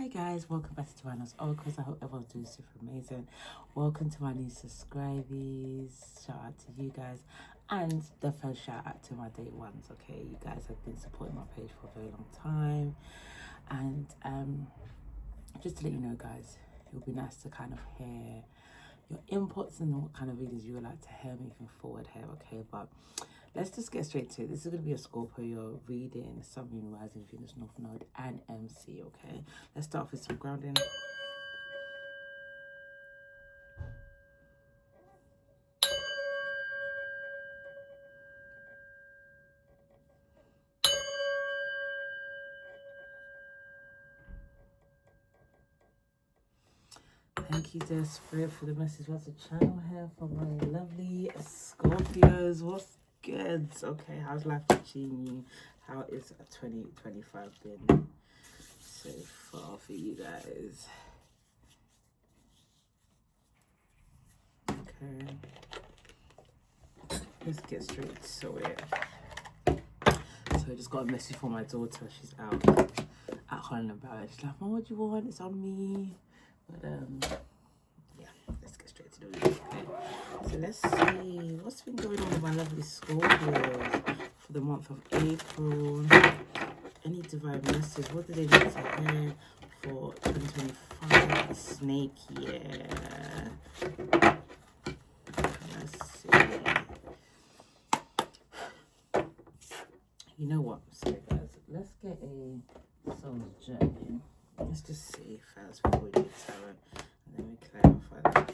Hi guys, welcome back to Rano's Oracles. I hope everyone's doing super amazing. Welcome to my new subscribees. Shout out to you guys. And the first shout out to my day ones, okay? You guys have been supporting my page for a very long time. And just to let you know guys, it would be nice to kind of hear your inputs and what kind of readings you would like to hear moving forward here, okay? But let's just get straight to it. This is going to be a Scorpio reading, Sun, Moon, Rising, Venus, North Node, and MC, okay? Let's start off with some grounding. Thank you, dear Spirit, for the message. What's a channel here for my lovely Scorpios? What's good? Okay, how's life treating you? How is 2025 been so far for you guys? Okay, let's get straight to it. So I just got a message from my daughter. She's out at home about it. She's like, Mom, what do you want? It's on me. But yeah, let's get straight to the reading. Okay, so let's see what's been going on with my lovely Scorpios for the month of April. Any divine message? What do they need to hear for 2025 snake year? Let's see. You know what? So guys, let's get a soul's journey. Let's just see first before we do tarot, and then we clarify that.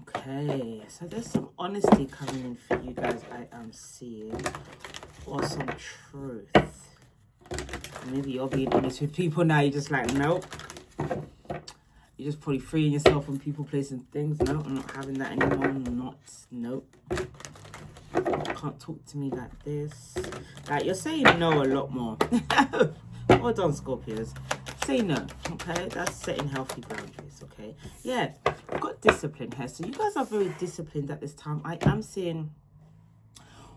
Okay, so there's some honesty coming in for you guys, I am seeing, or some truth. Maybe you're being honest with people now, you're just like, nope. You're just probably freeing yourself from people, placing things. No, I'm not having that anymore. Nope. Can't talk to me like this. Like, you're saying no a lot more. Well done, Scorpios. Say no, okay? That's setting healthy boundaries, okay? Yeah, I've got discipline here. So you guys are very disciplined at this time. I am seeing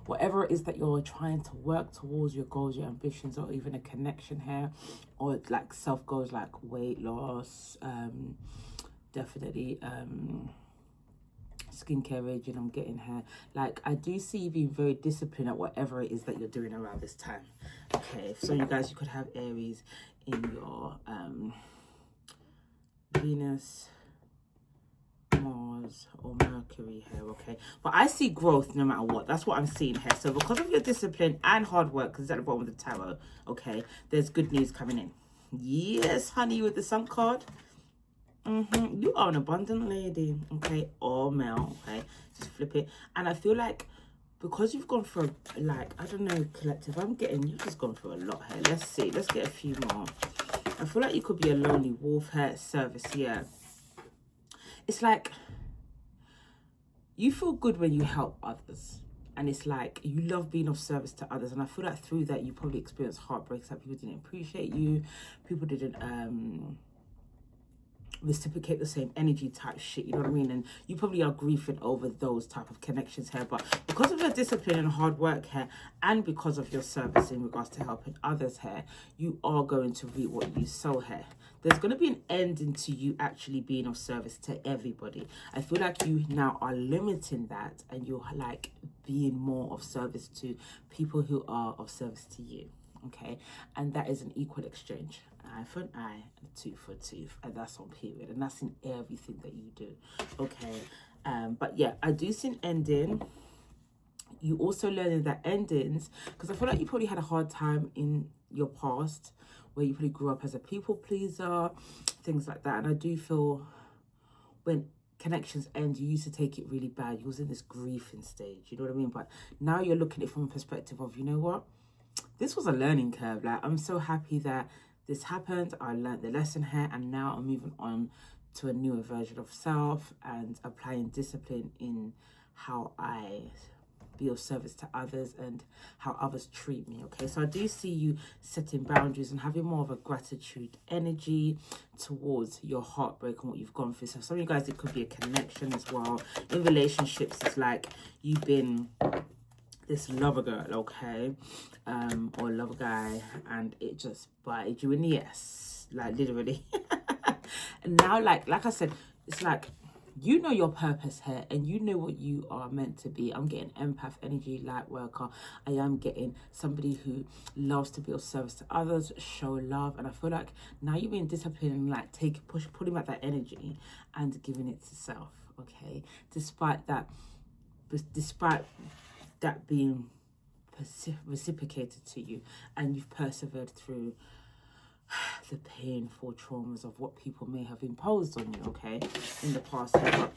whatever it is that you're trying to work towards, your goals, your ambitions, or even a connection here, or like self goals like weight loss, definitely skincare regime I'm getting here. Like, I do see you being very disciplined at whatever it is that you're doing around this time. Okay, so you guys, you could have Aries in your Venus, Mars, or Mercury here, okay? But I see growth no matter what. That's what I'm seeing here. So because of your discipline and hard work, because it's at the bottom of the tarot, okay, there's good news coming in. Yes, honey, with the Sun card. You are an abundant lady, okay, or male, okay? Just flip it. And I feel like because you've gone through, like, I don't know, collective, I'm getting, you've just gone through a lot here. Let's see, let's get a few more. I feel like you could be a lonely wolf here, service, yeah. It's like you feel good when you help others. And it's like you love being of service to others. And I feel like through that, you probably experienced heartbreaks, that people didn't appreciate you. People didn't reciprocate the same energy type shit, you know what I mean? And you probably are grieving over those type of connections here, but because of your discipline and hard work here, and because of your service in regards to helping others here, you are going to reap what you sow here. There's going to be an ending to you actually being of service to everybody. I feel like you now are limiting that, and you're like being more of service to people who are of service to you. Okay, and that is an equal exchange. Eye for an eye, tooth for a tooth, and that's on period, and that's in everything that you do. Okay, but yeah, I do see an ending. You also learning that endings, because I feel like you probably had a hard time in your past where you probably grew up as a people pleaser, things like that. And I do feel when connections end, you used to take it really bad. You was in this grieving stage, you know what I mean? But now you're looking at it from a perspective of, you know what? This was a learning curve. Like, I'm so happy that this happened. I learned the lesson here, and now I'm moving on to a newer version of self and applying discipline in how I be of service to others and how others treat me. Okay, so I do see you setting boundaries and having more of a gratitude energy towards your heartbreak and what you've gone through. So some of you guys, it could be a connection as well. In relationships, it's like you've been this lover girl, okay, or lover guy, and it just bited you in the ass, like literally. And now, like I said, it's like, you know your purpose here, and you know what you are meant to be. I'm getting empath energy, light worker. I am getting somebody who loves to be of service to others, show love. And I feel like now you're being disciplined and like putting back that energy and giving it to self, okay? Despite that being reciprocated to you, and you've persevered through the painful traumas of what people may have imposed on you, okay, in the past. But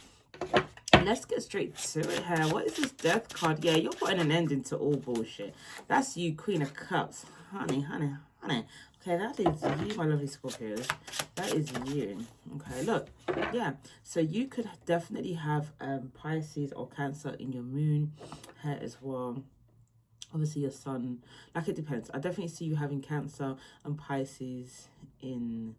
let's get straight to it here. What is this death card? Yeah, you're putting an ending to all bullshit. That's you, Queen of Cups. Honey. Okay, that is you, my lovely Scorpios. That is you. Okay, look. Yeah, so you could definitely have Pisces or Cancer in your moon here as well. Obviously your sun, like it depends. I definitely see you having Cancer and Pisces in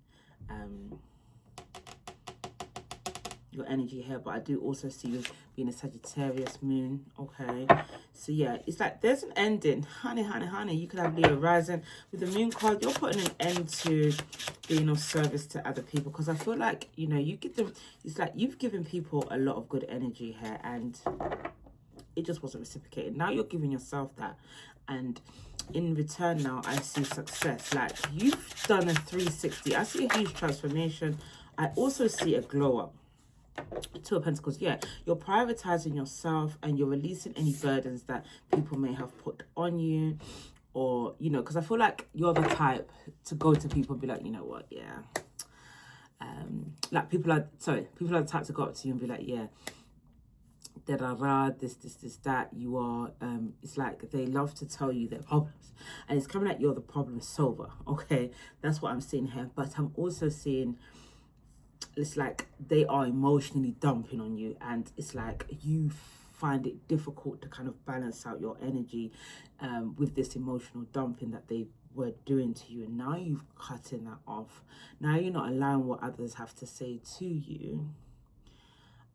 your energy here, but I do also see you being a Sagittarius moon, okay? So yeah, it's like there's an ending. Honey. You could have Leo rising. With the moon card, you're putting an end to being of service to other people, because I feel like, you know, you give them, it's like you've given people a lot of good energy here, and it just wasn't reciprocated. Now you're giving yourself that, and in return now I see success. Like you've done a 360. I see a huge transformation. I also see a glow up. Two of Pentacles. Yeah, you're prioritizing yourself, and you're releasing any burdens that people may have put on you, or, you know, because I feel like you're the type to go to people and be like, you know what, yeah, like people are the type to go up to you and be like, yeah, this, that. You are, it's like they love to tell you their problems, and it's coming like you're the problem solver, okay? That's what I'm seeing here. But I'm also seeing, it's like they are emotionally dumping on you, and it's like you find it difficult to kind of balance out your energy with this emotional dumping that they were doing to you. And now you've cutting that off. Now you're not allowing what others have to say to you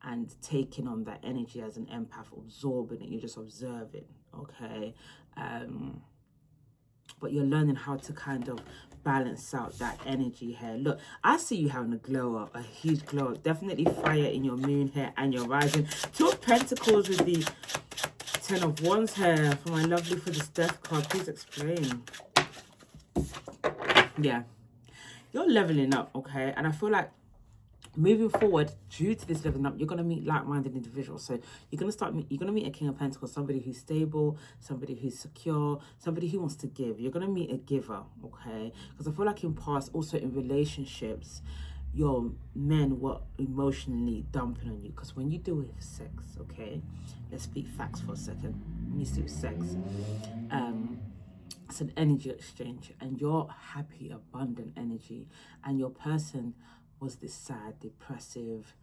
and taking on that energy as an empath, absorbing it. You're just observing, okay? But you're learning how to kind of balance out that energy here. Look, I see you having a glow up, a huge glow up. Definitely fire in your moon here and your rising. Two of Pentacles with the 10 of Wands here. For my lovely, for this death card, please explain. Yeah, you're leveling up, okay? And I feel like moving forward, due to this leveling up, you're going to meet like-minded individuals. So you're going to meet a King of Pentacles, somebody who's stable, somebody who's secure, somebody who wants to give. You're going to meet a giver, okay? Because I feel like in past, also in relationships, your men were emotionally dumping on you. Because when you deal with sex, okay, let's speak facts for a second. When you deal with sex, it's an energy exchange, and you're happy, abundant energy, and your person was this sad, depressive,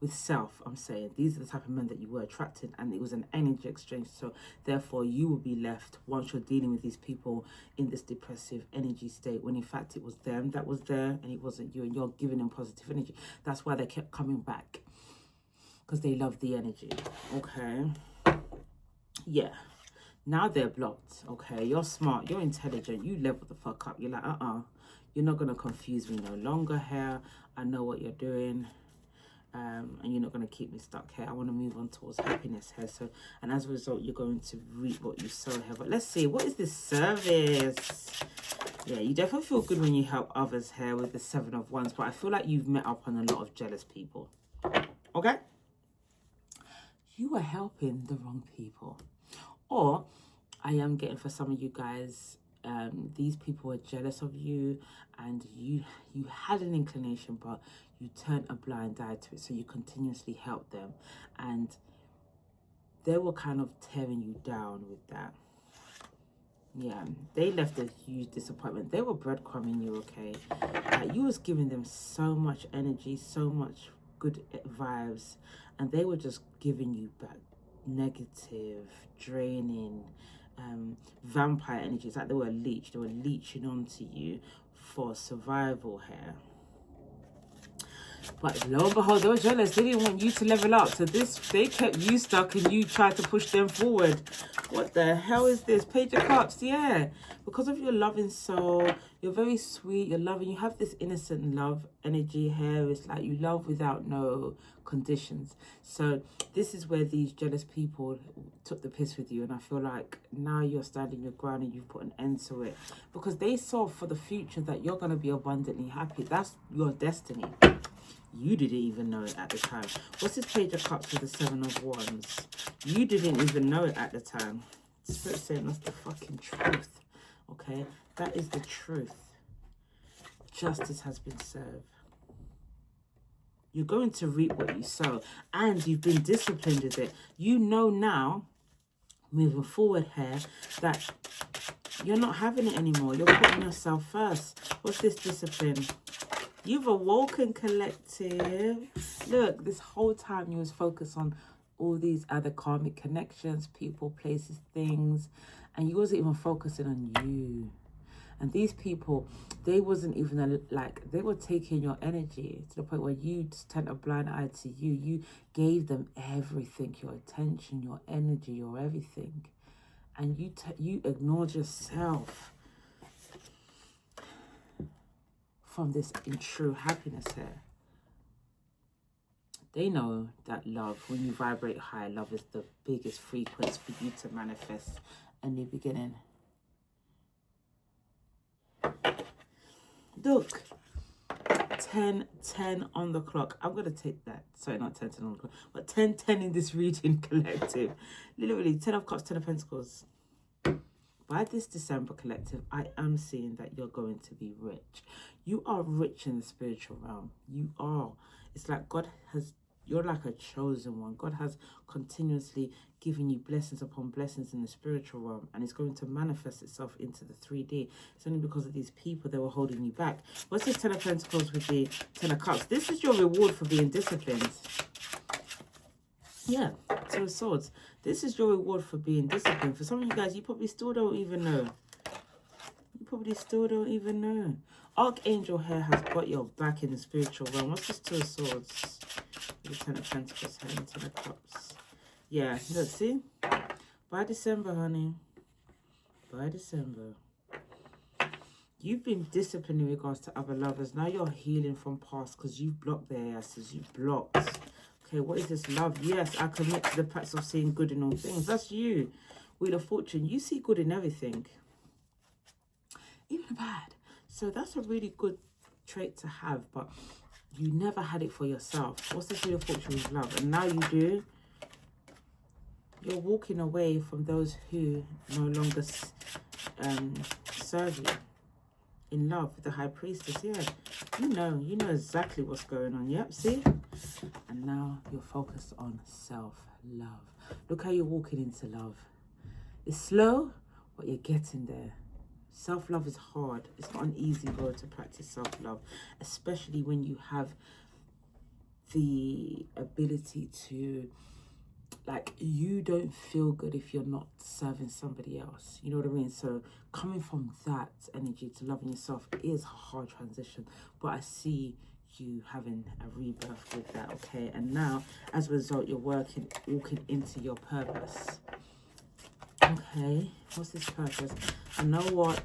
with self, I'm saying. These are the type of men that you were attracted, and it was an energy exchange. So therefore you will be left, once you're dealing with these people in this depressive energy state, when in fact it was them that was there and it wasn't you, and you're giving them positive energy. That's why they kept coming back, because they love the energy, okay? Yeah. Now they're blocked, okay? You're smart, you're intelligent, you level the fuck up. You're like, you're not going to confuse me no longer here. I know what you're doing. And you're not going to keep me stuck here. I want to move on towards happiness here. So, and as a result, you're going to reap what you sow here. But let's see, what is this service? Yeah, you definitely feel good when you help others here with the 7 of Wands. But I feel like you've met up on a lot of jealous people. Okay? You are helping the wrong people. Or I am getting, for some of you guys, these people were jealous of you, and you had an inclination, but you turned a blind eye to it. So you continuously helped them, and they were kind of tearing you down with that. Yeah, they left a huge disappointment. They were breadcrumbing you, okay? You was giving them so much energy, so much good vibes, and they were just giving you back negative, draining, vampire energy. It's like they were a leech. They were leeching onto you for survival here. But lo and behold, they were jealous. They didn't want you to level up. So they kept you stuck and you tried to push them forward. What the hell is this? Page of Cups, yeah. Because of your loving soul, you're very sweet, you're loving, you have this innocent love energy here. It's like you love without no conditions. So this is where these jealous people took the piss with you, and I feel like now you're standing your ground and you've put an end to it, because they saw for the future that you're going to be abundantly happy. That's your destiny. You didn't even know it at the time. What's this Page of Cups with the Seven of Wands? You didn't even know it at the time. Spirit saying that's the fucking truth. Okay, that is the truth. Justice has been served. You're going to reap what you sow, and you've been disciplined with it. You know now, moving forward here, that you're not having it anymore. You're putting yourself first. What's this discipline? You've awoken, collective. Look, this whole time you was focused on all these other karmic connections, people, places, things, and you wasn't even focusing on you. And these people, they wasn't even they were taking your energy to the point where you just turned a blind eye to you. You gave them everything, your attention, your energy, your everything, and you ignored yourself from this in true happiness here. They know that love, when you vibrate high, love is the biggest frequency for you to manifest a new beginning. Look, 10:10 on the clock. I'm going to take that. Sorry, not 10:10 on the clock, but 10:10 in this reading, collective. Literally, 10 of Cups, 10 of Pentacles. By this December, collective, I am seeing that you're going to be rich. You are rich in the spiritual realm. You are. It's like you're like a chosen one. God has continuously given you blessings upon blessings in the spiritual realm, and it's going to manifest itself into the 3D. It's only because of these people that were holding you back. What's this 10 of Pentacles with the 10 of Cups? This is your reward for being disciplined. Yeah, Two of Swords. This is your reward for being disciplined. For some of you guys, you probably still don't even know. You probably still don't even know. Archangel here has got your back in the spiritual realm. What's this Two of Swords? The 10 of Pentacles here and 10 of Cups. Yeah, look, see? By December, honey. By December. You've been disciplined in regards to other lovers. Now you're healing from past because you've blocked their asses. You've blocked. Okay, what is this? Love. Yes, I commit to the practice of seeing good in all things. That's you. Wheel of Fortune. You see good in everything. Even the bad. So that's a really good trait to have, but you never had it for yourself. What's this Wheel of Fortune with love? And now you do. You're walking away from those who no longer serve you. In love with the High Priestess, yeah. You know exactly what's going on. Yep, see? And now you're focused on self-love. Look how you're walking into love. It's slow, but you're getting there. Self-love is hard. It's not an easy road to practice self-love, especially when you have the ability to, like, you don't feel good if you're not serving somebody else. You know what I mean? So coming from that energy to loving yourself is a hard transition, but I see you having a rebirth with that, okay? And now, as a result, you're walking into your purpose. Okay, what's this purpose? I know what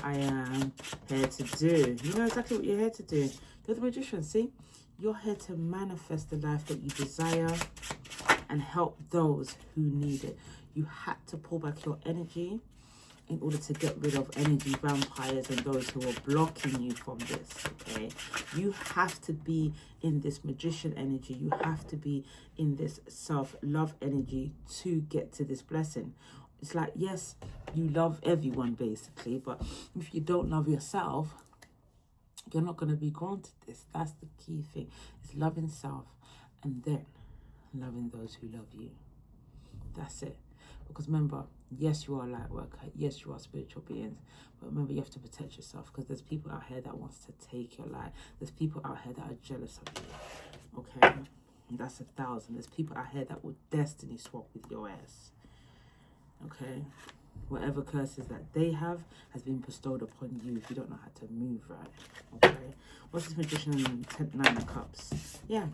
I am here to do. You know exactly what you're here to do. You're the Magician, see? You're here to manifest the life that you desire and help those who need it. You had to pull back your energy in order to get rid of energy vampires and those who are blocking you from this, okay? You have to be in this Magician energy. You have to be in this self-love energy to get to this blessing. It's like, yes, you love everyone basically, but if you don't love yourself, you're not going to be granted this. That's the key thing. It's loving self and then loving those who love you. That's it. Because remember, yes, you are a light worker. Yes, you are spiritual beings. But remember, you have to protect yourself because there's people out here that wants to take your light. There's people out here that are jealous of you. Okay? And that's 1,000. There's people out here that will destiny swap with your ass. Okay? Whatever curses that they have has been bestowed upon you if you don't know how to move right. Okay. What's this Magician and 9 of Cups? Yeah,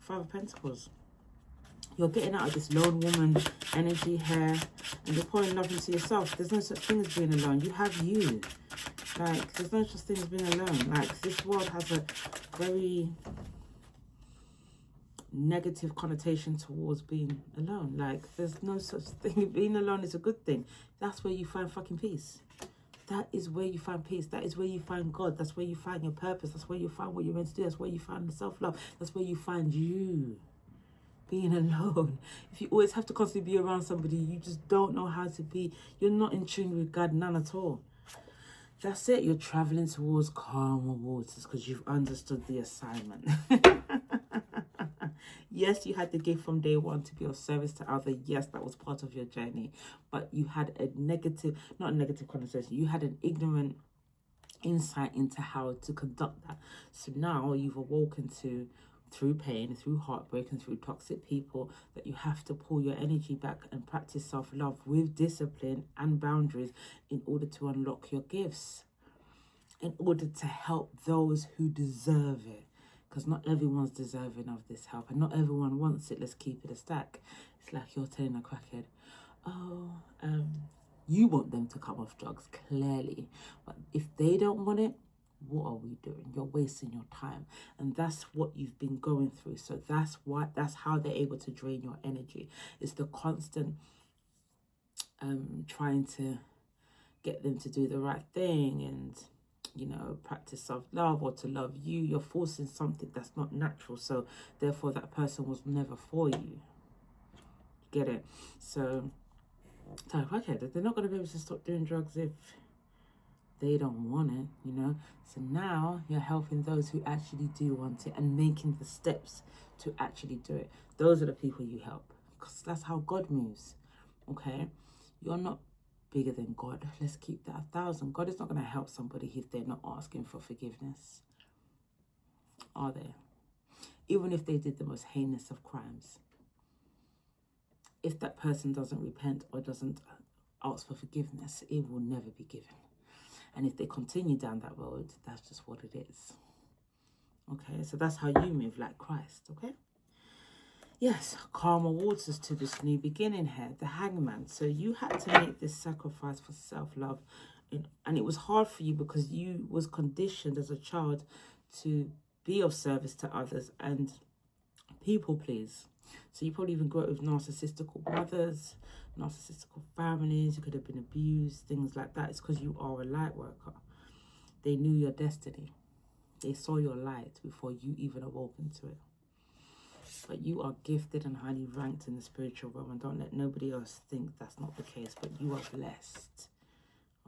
5 of Pentacles. You're getting out of this lone woman energy here, and you're pouring love into yourself. There's no such thing as being alone. You have you. Like, there's no such thing as being alone. Like, this world has a very negative connotation towards being alone. Like, there's no such thing. Being alone is a good thing. That's where you find fucking peace. That is where you find peace. That is where you find God. That's where you find your purpose. That's where you find what you're meant to do. That's where you find the self-love. That's where you find you. Being alone. If you always have to constantly be around somebody, you just don't know how to be. You're not in tune with God, none at all. That's it. You're traveling towards calmer waters because you've understood the assignment. Yes, you had the gift from day one to be of service to others. Yes, that was part of your journey. But you had a negative, not a negative connotation. You had an ignorant insight into how to conduct that. So now you've awoken to, through pain, through heartbreak, and through toxic people, that you have to pull your energy back and practice self-love with discipline and boundaries in order to unlock your gifts, in order to help those who deserve it. Because not everyone's deserving of this help, and not everyone wants it. Let's keep it a stack. It's like you're telling a crackhead, oh, you want them to come off drugs, clearly. But if they don't want it, what are we doing? You're wasting your time. And that's what you've been going through. So that's how they're able to drain your energy. It's the constant trying to get them to do the right thing and, you know, practice self-love or to love you. You're forcing something that's not natural. So therefore that person was never for you. Get it? So okay, they're not going to be able to stop doing drugs if they don't want it, you know. So now you're helping those who actually do want it and making the steps to actually do it. Those are the people you help, because that's how God moves. Okay, you're not bigger than God. Let's keep that 1,000. God is not going to help somebody if they're not asking for forgiveness, are they? Even if they did the most heinous of crimes, if that person doesn't repent or doesn't ask for forgiveness, it will never be given. And if they continue down that road, that's just what it is. Okay, so that's how you move, like Christ, okay? Yes, calmer waters to this new beginning here, the Hangman. So you had to make this sacrifice for self-love. And it was hard for you because you was conditioned as a child to be of service to others and people please. So you probably even grew up with narcissistical brothers, narcissistical families. You could have been abused, things like that. It's because you are a light worker. They knew your destiny. They saw your light before you even awoke into it. But you are gifted and highly ranked in the spiritual realm. And don't let nobody else think that's not the case. But you are blessed.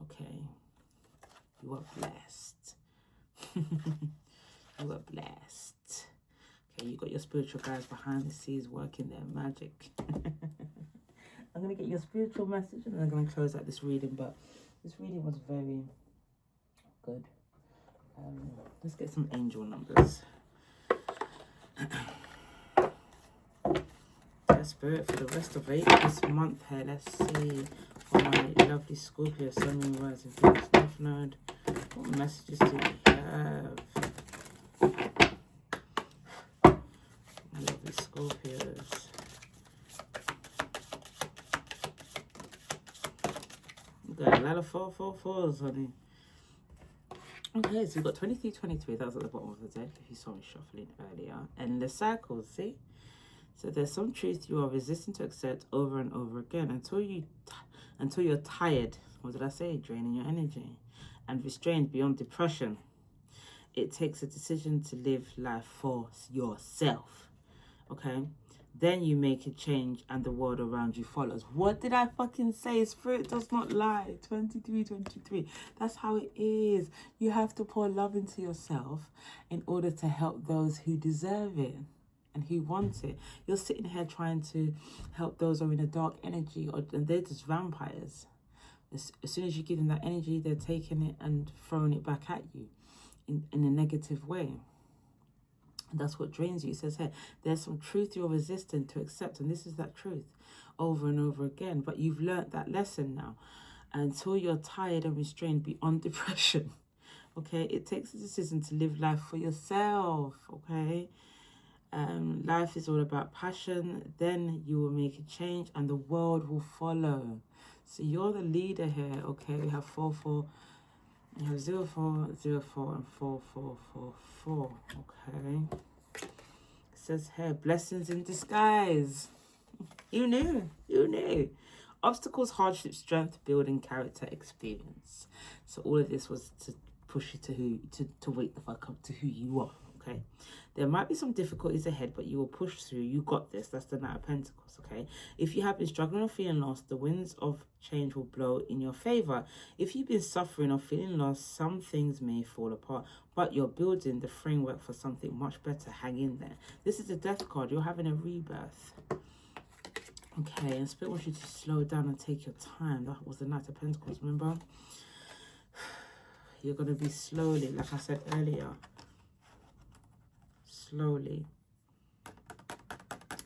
Okay? You are blessed. You are blessed. Okay, you got your spiritual guys behind the scenes working their magic. I'm going to get your spiritual message and then I'm going to close out this reading. But this reading was very good. Let's get some angel numbers. Spirit for the rest of this month here. Let's see for my lovely Scorpio, Sun, Moon, Rising, Venus, North Node. What messages do we have? My lovely Scorpios. We got a lot of 444s, honey. Okay, so we've got 23, 23. That was at the bottom of the deck if you saw me shuffling earlier. Endless cycles, see? So there's some truth you are resisting to accept over and over again until you're tired. What did I say? Draining your energy and restrained beyond depression. It takes a decision to live life for yourself. Okay? Then you make a change and the world around you follows. What did I fucking say? Spirit does not lie. 23, 23. That's how it is. You have to pour love into yourself in order to help those who deserve it and who want it. You're sitting here trying to help those who are in a dark energy, and they're just vampires. As soon as you give them that energy, they're taking it and throwing it back at you in a negative way. And that's what drains you. It says here, there's some truth you're resistant to accept, and this is that truth over and over again. But you've learnt that lesson now. until you're tired and restrained beyond depression. Okay, it takes a decision to live life for yourself. Okay, life is all about passion. Then you will make a change and the world will follow. So you're the leader here. Okay, we have 4 4. You have 0 4 0 4 and 4 4 4 4. Okay, it says here, blessings in disguise. You knew. Obstacles, hardship, strength, building, character, experience. So all of this was to push you to wake the fuck up to who you are. Okay, there might be some difficulties ahead, but you will push through. You got this. That's the Knight of Pentacles. Okay, if you have been struggling or feeling lost, the winds of change will blow in your favor. If you've been suffering or feeling lost, some things may fall apart, but you're building the framework for something much better. Hang in there. This is the Death card. You're having a rebirth. Okay, and Spirit wants you to slow down and take your time. That was the Knight of Pentacles, remember? You're going to be slowly, like I said earlier, slowly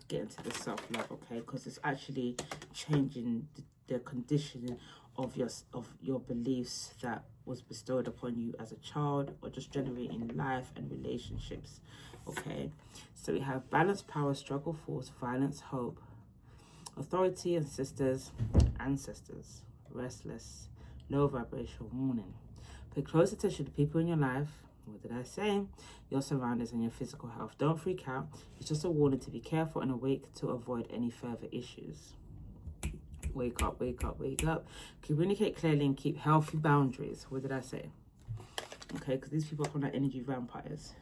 get into the self-love, okay? Because it's actually changing the conditioning of your beliefs that was bestowed upon you as a child, or just generating life and relationships, okay? So we have balance, power, struggle, force, violence, hope, authority, ancestors, restless, low vibration, warning. Pay close attention to people in your life. What did I say? Your surroundings and your physical health. Don't freak out. It's just a warning to be careful and awake to avoid any further issues. Wake up, wake up, wake up. Communicate clearly and keep healthy boundaries. What did I say? Okay, because these people are called energy vampires.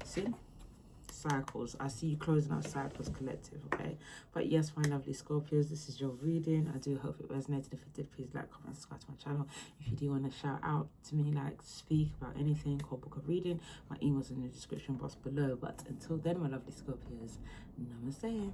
See? Cycles. I see you closing out cycles collective, okay? But yes, my lovely Scorpios, this is your reading. I do hope it resonated. If it did, please like, comment, subscribe to my channel. If you do want to shout out to me, like speak about anything, call book a reading, my email's in the description box below. But until then, my lovely Scorpios, namaste.